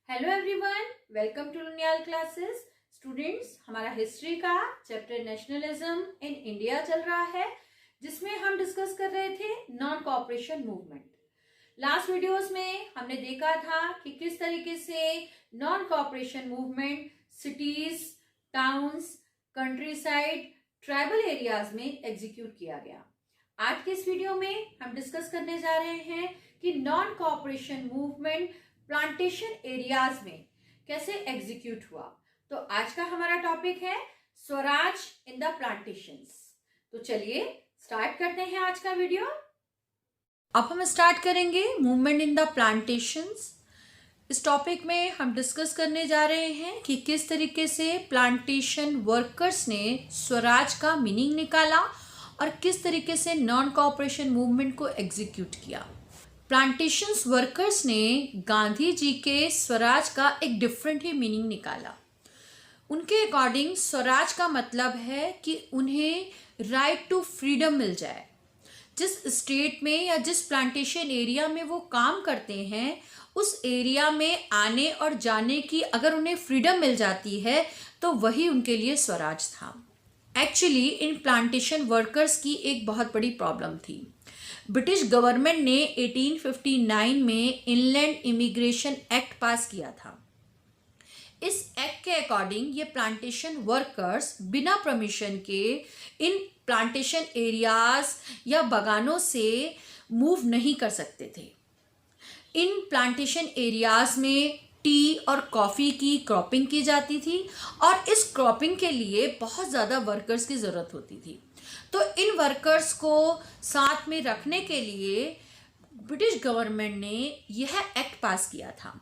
Hello everyone, welcome to Luniyal classes. Students, हमारा history का chapter nationalism in India चल रहा है, जिसमें हम डिस्कस कर रहे थे non cooperation movement. Last videos में हमने देखा था कि किस तरीके से non cooperation movement cities, towns, countryside, tribal areas में एग्जीक्यूट किया गया। आज के इस वीडियो में हम डिस्कस करने जा रहे हैं कि non cooperation movement plantation areas में कैसे एग्जीक्यूट हुआ। तो आज का हमारा टॉपिक है स्वराज इन द प्लांटेशंस। तो चलिए स्टार्ट करते हैं आज का वीडियो। अब हम स्टार्ट करेंगे मूवमेंट इन द प्लांटेशंस। इस टॉपिक में हम डिस्कस करने जा रहे हैं कि किस तरीके से प्लांटेशन वर्कर्स ने स्वराज का मीनिंग निकाला और किस तरीके से नॉन कोऑपरेशन मूवमेंट को एग्जीक्यूट किया। प्लांटेशंस वर्कर्स ने गांधी जी के स्वराज का एक डिफरेंट ही मीनिंग निकाला। उनके अकॉर्डिंग स्वराज का मतलब है कि उन्हें राइट टू फ्रीडम मिल जाए। जिस स्टेट में या जिस प्लांटेशन एरिया में वो काम करते हैं, उस एरिया में आने और जाने की अगर उन्हें फ्रीडम मिल जाती है तो वही उनके लिए स्वराज था। एक्चुअली इन प्लांटेशन वर्कर्स की एक बहुत बड़ी प्रॉब्लम थी। ब्रिटिश गवर्नमेंट ने 1859 में इनलैंड इमिग्रेशन एक्ट पास किया था। इस एक्ट के अकॉर्डिंग ये प्लांटेशन वर्कर्स बिना परमिशन के इन प्लांटेशन एरियाज या बागानों से मूव नहीं कर सकते थे। इन प्लांटेशन एरियाज में टी और कॉफ़ी की क्रॉपिंग की जाती थी और इस क्रॉपिंग के लिए बहुत ज़्यादा वर्कर्स की ज़रूरत होती थी। तो इन वर्कर्स को साथ में रखने के लिए ब्रिटिश गवर्नमेंट ने यह एक्ट पास किया था।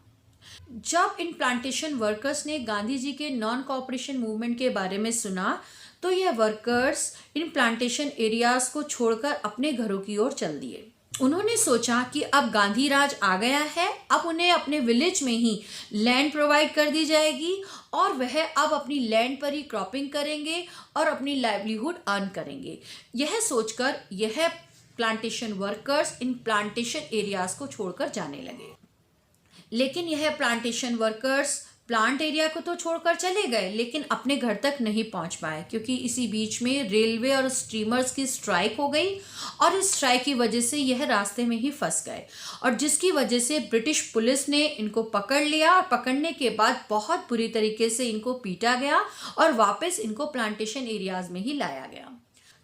जब इन प्लांटेशन वर्कर्स ने गांधी जी के नॉन कोऑपरेशन मूवमेंट के बारे में सुना तो यह वर्कर्स इन प्लांटेशन एरियाज को छोड़कर अपने घरों की ओर चल दिए। उन्होंने सोचा कि अब गांधी राज आ गया है, अब उन्हें अपने विलेज में ही लैंड प्रोवाइड कर दी जाएगी और वह अब अपनी लैंड पर ही क्रॉपिंग करेंगे और अपनी लाइवलीहुड अर्न करेंगे। यह सोचकर यह प्लांटेशन वर्कर्स इन प्लांटेशन एरियाज को छोड़कर जाने लगे। लेकिन यह प्लांटेशन वर्कर्स प्लांट एरिया को तो छोड़कर चले गए, लेकिन अपने घर तक नहीं पहुंच पाए, क्योंकि इसी बीच में रेलवे और स्टीमर्स की स्ट्राइक हो गई और इस स्ट्राइक की वजह से यह रास्ते में ही फंस गए, और जिसकी वजह से ब्रिटिश पुलिस ने इनको पकड़ लिया और पकड़ने के बाद बहुत बुरी तरीके से इनको पीटा गया और वापस इनको प्लांटेशन एरियाज में ही लाया गया।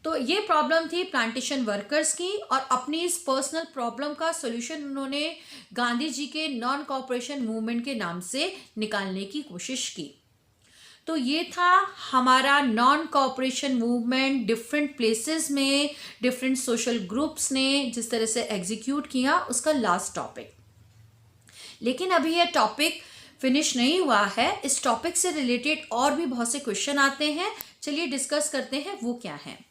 तो ये प्रॉब्लम थी प्लांटेशन वर्कर्स की, और अपनी इस पर्सनल प्रॉब्लम का सॉल्यूशन उन्होंने गांधी जी के नॉन कोऑपरेशन मूवमेंट के नाम से निकालने की कोशिश की। तो ये था हमारा non cooperation movement different places में डिफरेंट सोशल ग्रुप्स ने जिस तरह से एग्जीक्यूट किया, उसका लास्ट टॉपिक। लेकिन अभी यह टॉपिक फिनिश नहीं हुआ है। इस टॉपिक से रिलेटेड और भी बहुत से क्वेश्चन आते हैं, चलिए डिस्कस करते हैं वो क्या है।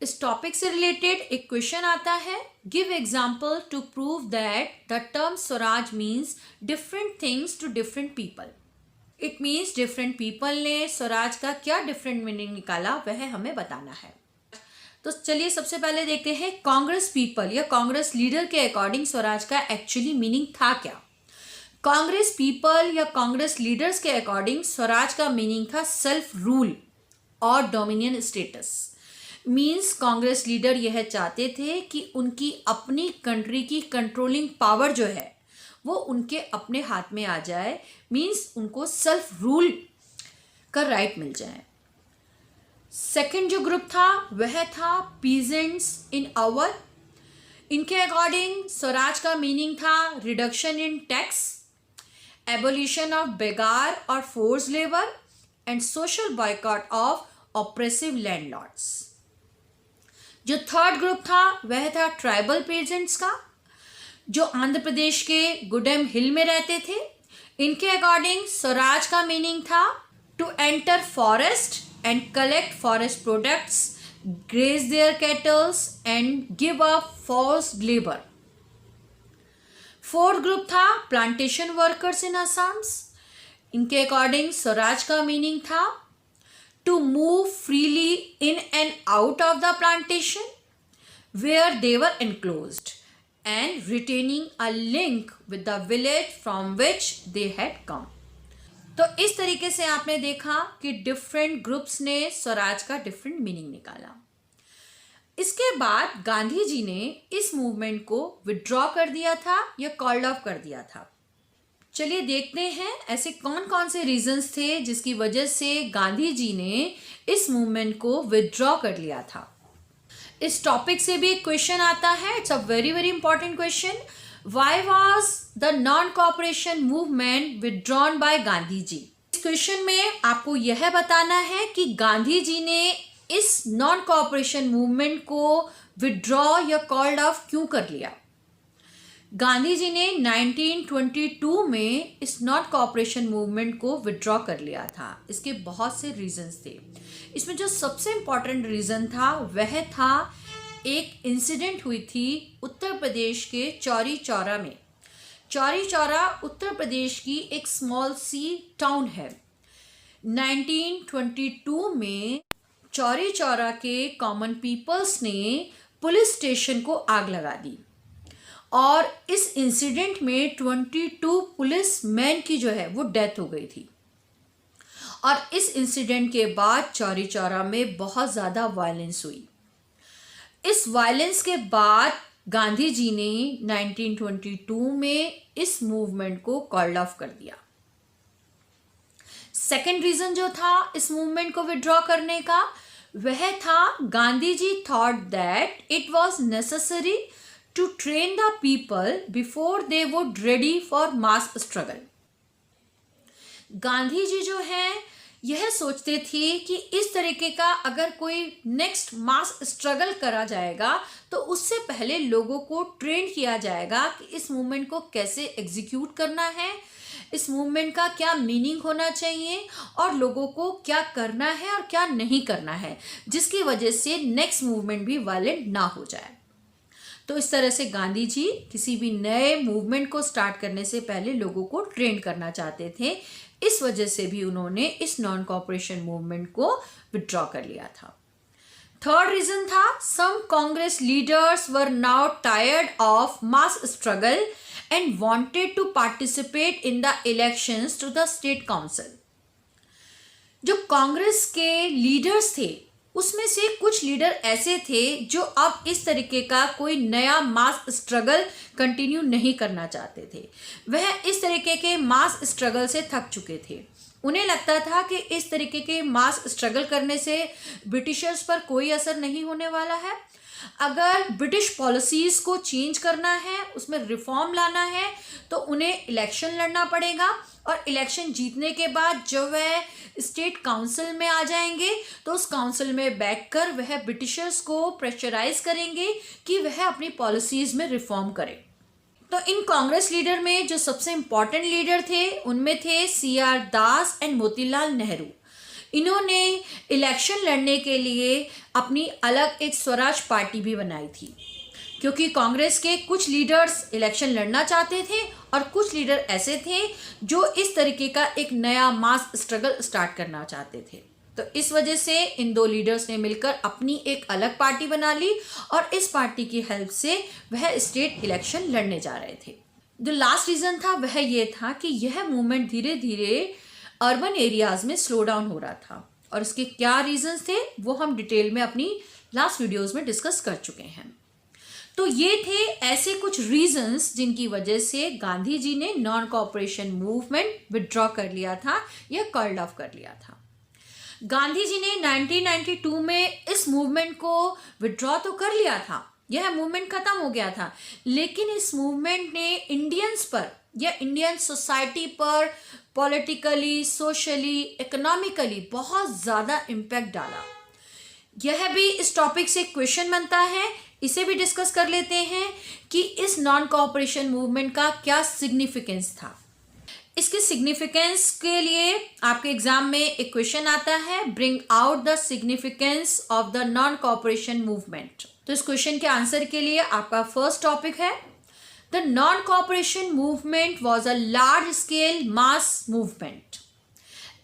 इस टॉपिक से रिलेटेड एक क्वेश्चन आता है, give example to prove that the term Swaraj means different things to different people. It means different people ने स्वराज का क्या डिफरेंट मीनिंग निकाला, वह हमें बताना है। तो चलिए सबसे पहले देखते हैं कांग्रेस पीपल या कांग्रेस लीडर के अकॉर्डिंग स्वराज का एक्चुअली मीनिंग था क्या। कांग्रेस पीपल या कांग्रेस लीडर्स के अकॉर्डिंग स्वराज का मीनिंग था सेल्फ रूल और dominion status. Means Congress leader यह चाहते थे कि उनकी अपनी कंट्री की कंट्रोलिंग पावर जो है वो उनके अपने हाथ में आ जाए, मीन्स उनको सेल्फ रूल का राइट मिल जाए। सेकंड जो ग्रुप था वह था पीजेंट्स इन आवर। इनके अकॉर्डिंग स्वराज का मीनिंग था reduction in tax, abolition of begar और force labour and social boycott of oppressive landlords. जो थर्ड ग्रुप था वह था ट्राइबल पेजेंट्स का, जो आंध्र प्रदेश के गुडेम हिल में रहते थे। इनके अकॉर्डिंग स्वराज का मीनिंग था to enter forest and collect forest products, graze their cattles and give up forced labour. Fourth group था प्लांटेशन वर्कर्स इन असम्स। इनके अकॉर्डिंग स्वराज का मीनिंग था to move freely in and out of the plantation where they were enclosed and retaining a link with the village from which they had come. तो इस तरीके से आपने देखा कि डिफरेंट ग्रुप्स ने स्वराज का डिफरेंट मीनिंग निकाला. इसके बाद गांधी जी ने इस मूवमेंट को विड्रॉ कर दिया था या कॉल्ड ऑफ कर दिया था. चलिए देखते हैं ऐसे कौन कौन से रीजंस थे जिसकी वजह से गांधी जी ने इस मूवमेंट को विड्रॉ कर लिया था. इस टॉपिक से भी एक क्वेश्चन आता है. It's a very very important question. Why was the non cooperation movement withdrawn by Gandhi ji? इस क्वेश्चन में आपको यह बताना है कि गांधी जी ने इस नॉन कोऑपरेशन मूवमेंट को विड्रॉ या कॉल्ड ऑफ क्यों कर लिया. गांधी जी ने 1922 में इस नॉन कोऑपरेशन मूवमेंट को विड्रॉ कर लिया था. इसके बहुत से रीजंस थे. इसमें जो सबसे इम्पॉर्टेंट रीज़न था वह था एक इंसिडेंट हुई थी उत्तर प्रदेश के चौरी चौरा में. चौरी चौरा उत्तर प्रदेश की एक स्मॉल सी टाउन है. 1922 में चौरी चौरा के कॉमन पीपल्स ने पुलिस स्टेशन को आग लगा दी और इस इंसिडेंट में 22 पुलिस मैन की जो है वो डेथ हो गई थी. और इस इंसिडेंट के बाद चौरी चौरा में बहुत ज़्यादा वायलेंस हुई. इस वायलेंस के बाद गांधी जी ने 1922 में इस मूवमेंट को कॉल्ड ऑफ कर दिया. सेकेंड रीज़न जो था इस मूवमेंट को विड्रॉ करने का वह था Gandhi ji thought that it was necessary to train the people before they would ready for mass struggle. Gandhi ji जो है यह सोचते थे कि इस तरीके का अगर कोई नेक्स्ट मास स्ट्रगल करा जाएगा तो उससे पहले लोगों को ट्रेन किया जाएगा कि इस मूवमेंट को कैसे एग्जीक्यूट करना है, इस मूवमेंट का क्या मीनिंग होना चाहिए और लोगों को क्या करना है और क्या नहीं करना है, जिसकी वजह से नेक्स्ट मूवमेंट भी वायलेंट ना हो जाए. तो इस तरह से गांधी जी किसी भी नए मूवमेंट को स्टार्ट करने से पहले लोगों को ट्रेन करना चाहते थे. इस वजह से भी उन्होंने इस नॉन कोऑपरेशन मूवमेंट को विड्रॉ कर लिया था. थर्ड रीजन था some Congress leaders were now tired of mass struggle and wanted to participate in the elections to the state council. जो कांग्रेस के लीडर्स थे उसमें से कुछ लीडर ऐसे थे जो अब इस तरीके का कोई नया मास स्ट्रगल कंटिन्यू नहीं करना चाहते थे. वह इस तरीके के मास स्ट्रगल से थक चुके थे. उन्हें लगता था कि इस तरीके के मास स्ट्रगल करने से ब्रिटिशर्स पर कोई असर नहीं होने वाला है. अगर ब्रिटिश पॉलिसीज़ को चेंज करना है, उसमें रिफॉर्म लाना है, तो उन्हें इलेक्शन लड़ना पड़ेगा और इलेक्शन जीतने के बाद जब वह स्टेट काउंसिल में आ जाएंगे तो उस काउंसिल में बैठकर वह ब्रिटिशर्स को प्रेशराइज करेंगे कि वह अपनी पॉलिसीज़ में रिफॉर्म करें. तो इन कांग्रेस लीडर में जो सबसे इम्पॉर्टेंट लीडर थे उनमें थे CR Das and Motilal Nehru. इन्होंने इलेक्शन लड़ने के लिए अपनी अलग एक स्वराज पार्टी भी बनाई थी, क्योंकि कांग्रेस के कुछ लीडर्स इलेक्शन लड़ना चाहते थे और कुछ लीडर ऐसे थे जो इस तरीके का एक नया मास स्ट्रगल स्टार्ट करना चाहते थे. तो इस वजह से इन दो लीडर्स ने मिलकर अपनी एक अलग पार्टी बना ली और इस पार्टी की हेल्प से वह स्टेट इलेक्शन लड़ने जा रहे थे. जो लास्ट रीज़न था वह ये था कि यह मूवमेंट धीरे धीरे अर्बन एरियाज़ में स्लो डाउन हो रहा था और इसके क्या रीजंस थे वो हम डिटेल में अपनी लास्ट वीडियोस में डिस्कस कर चुके हैं. तो ये थे ऐसे कुछ रीजंस जिनकी वजह से गांधी जी ने नॉन कोऑपरेशन मूवमेंट विड्रॉ कर लिया था या कॉल्ड ऑफ कर लिया था. गांधी जी ने 1992 में इस मूवमेंट को विड्रॉ तो कर लिया था, यह मूवमेंट खत्म हो गया था, लेकिन इस मूवमेंट ने इंडियंस पर या इंडियन सोसाइटी पर पॉलिटिकली, सोशली, इकोनॉमिकली बहुत ज़्यादा इम्पैक्ट डाला. यह भी इस टॉपिक से क्वेश्चन बनता है, इसे भी डिस्कस कर लेते हैं कि इस नॉन कोऑपरेशन मूवमेंट का क्या सिग्निफिकेंस था. इसके सिग्निफिकेंस के लिए आपके एग्जाम में एक क्वेश्चन आता है, bring out the significance of the non cooperation movement. तो इस क्वेश्चन के आंसर के लिए आपका फर्स्ट टॉपिक है, the non-cooperation movement was a large-scale mass movement.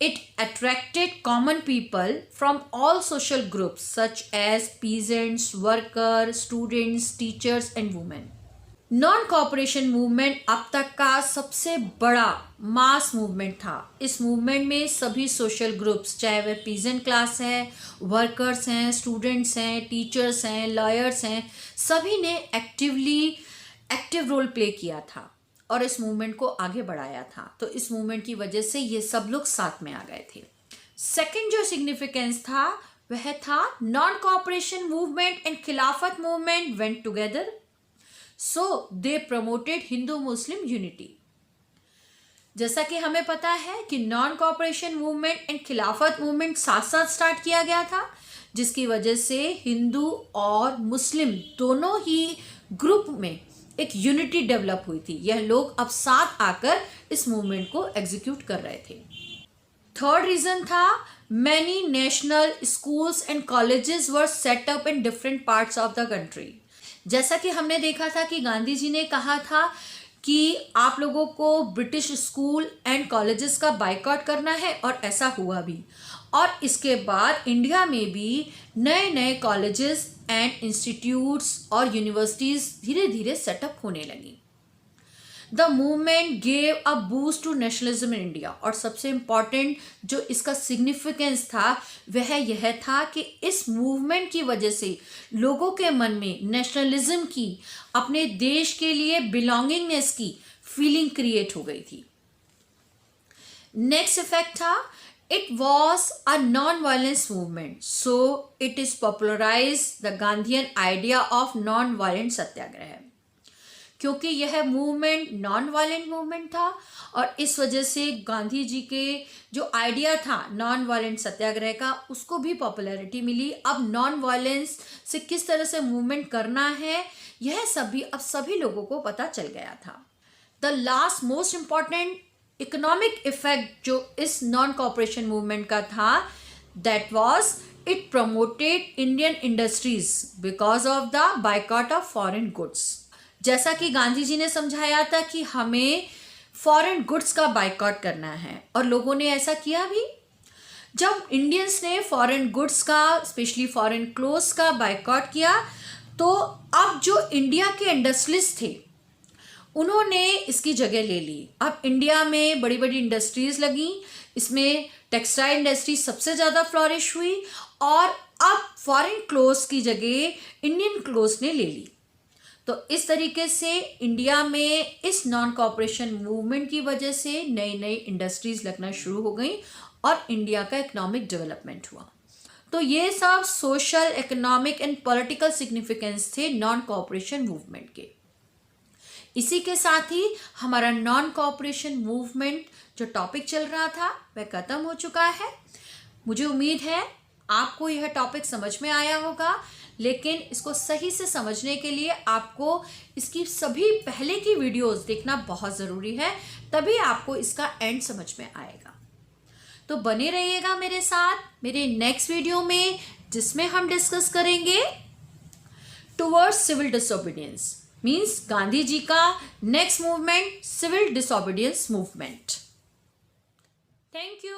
It attracted common people from all social groups such as peasants, workers, students, teachers and women. Non cooperation movement अब तक का सबसे बड़ा मास मूवमेंट था। इस movement में सभी सोशल ग्रुप्स, चाहे वह पीजेंट क्लास है, वर्कर्स हैं, स्टूडेंट्स हैं, टीचर्स हैं, लॉयर्स हैं, सभी ने एक्टिव रोल प्ले किया था और इस मूवमेंट को आगे बढ़ाया था। तो इस मूवमेंट की वजह से ये सब लोग साथ में आ गए थे। सेकंड जो सिग्निफिकेंस था वह था नॉन कॉपरेशन मूवमेंट एंड खिलाफत मूवमेंट वेंट टुगेदर, सो दे प्रमोटेड हिंदू मुस्लिम यूनिटी। जैसा कि हमें पता है कि नॉन कॉपरेशन मूवमेंट एंड खिलाफत मूवमेंट साथ साथ स्टार्ट किया गया था, जिसकी वजह से हिंदू और मुस्लिम दोनों ही ग्रुप में एक यूनिटी डेवलप हुई थी। यह लोग अब साथ आकर इस मूवमेंट को एग्जीक्यूट कर रहे थे। थर्ड रीजन था many national schools and colleges were set up in different parts of the country. जैसा कि हमने देखा था कि गांधी जी ने कहा था कि आप लोगों को ब्रिटिश स्कूल एंड कॉलेजेस का बायकॉट करना है, और ऐसा हुआ भी। और इसके बाद इंडिया में भी नए नए कॉलेजेस एंड इंस्टीट्यूट्स और यूनिवर्सिटीज़ धीरे धीरे सेटअप होने लगी। The movement gave a boost to nationalism in India. और सबसे इम्पॉर्टेंट जो इसका सिग्निफिकेंस था वह यह था कि इस मूवमेंट की वजह से लोगों के मन में नेशनलिज्म की, अपने देश के लिए बिलोंगिंगनेस की फीलिंग क्रिएट हो गई थी। नेक्स्ट इफेक्ट था it was a non violence movement, so it is popularize the Gandhian idea of non violent satyagraha. क्योंकि यह मूवमेंट नॉन वायलेंट मूवमेंट था और इस वजह से गांधी जी के जो आइडिया था नॉन वायलेंट सत्याग्रह का, उसको भी पॉपुलैरिटी मिली। अब नॉन वायलेंस से किस तरह से मूवमेंट करना है यह सभी लोगों को पता चल गया था। The last most important economic effect जो इस नॉन कॉपरेशन मूवमेंट का था, that was it promoted Indian industries because of the boycott of foreign goods. जैसा कि गांधी जी ने समझाया था कि हमें फॉरेन गुड्स का बायकॉट करना है, और लोगों ने ऐसा किया भी। जब इंडियंस ने फॉरेन गुड्स का, स्पेशली फॉरेन क्लोथ्स का बायकॉट किया, तो अब जो इंडिया के इंडस्ट्रियलिस्ट थे उन्होंने इसकी जगह ले ली। अब इंडिया में बड़ी बड़ी इंडस्ट्रीज लगी, इसमें टेक्सटाइल इंडस्ट्री सबसे ज़्यादा फ्लॉरिश हुई, और अब फॉरेन क्लोथ्स की जगह इंडियन क्लोथ्स ने ले ली। तो इस तरीके से इंडिया में इस नॉन कॉपरेशन मूवमेंट की वजह से नई नई इंडस्ट्रीज लगना शुरू हो गई और इंडिया का इकोनॉमिक डेवलपमेंट हुआ। तो ये सब social, economic and political significance थे नॉन कॉपरेशन मूवमेंट के। इसी के साथ ही हमारा नॉन कॉपरेशन मूवमेंट जो टॉपिक चल रहा था वह खत्म हो चुका है। मुझे उम्मीद है आपको यह टॉपिक समझ में आया होगा, लेकिन इसको सही से समझने के लिए आपको इसकी सभी पहले की वीडियोस देखना बहुत ज़रूरी है, तभी आपको इसका एंड समझ में आएगा। तो बने रहिएगा मेरे साथ मेरे नेक्स्ट वीडियो में, जिसमें हम डिस्कस करेंगे towards civil disobedience, means Gandhi ji का next movement civil disobedience movement. Thank you.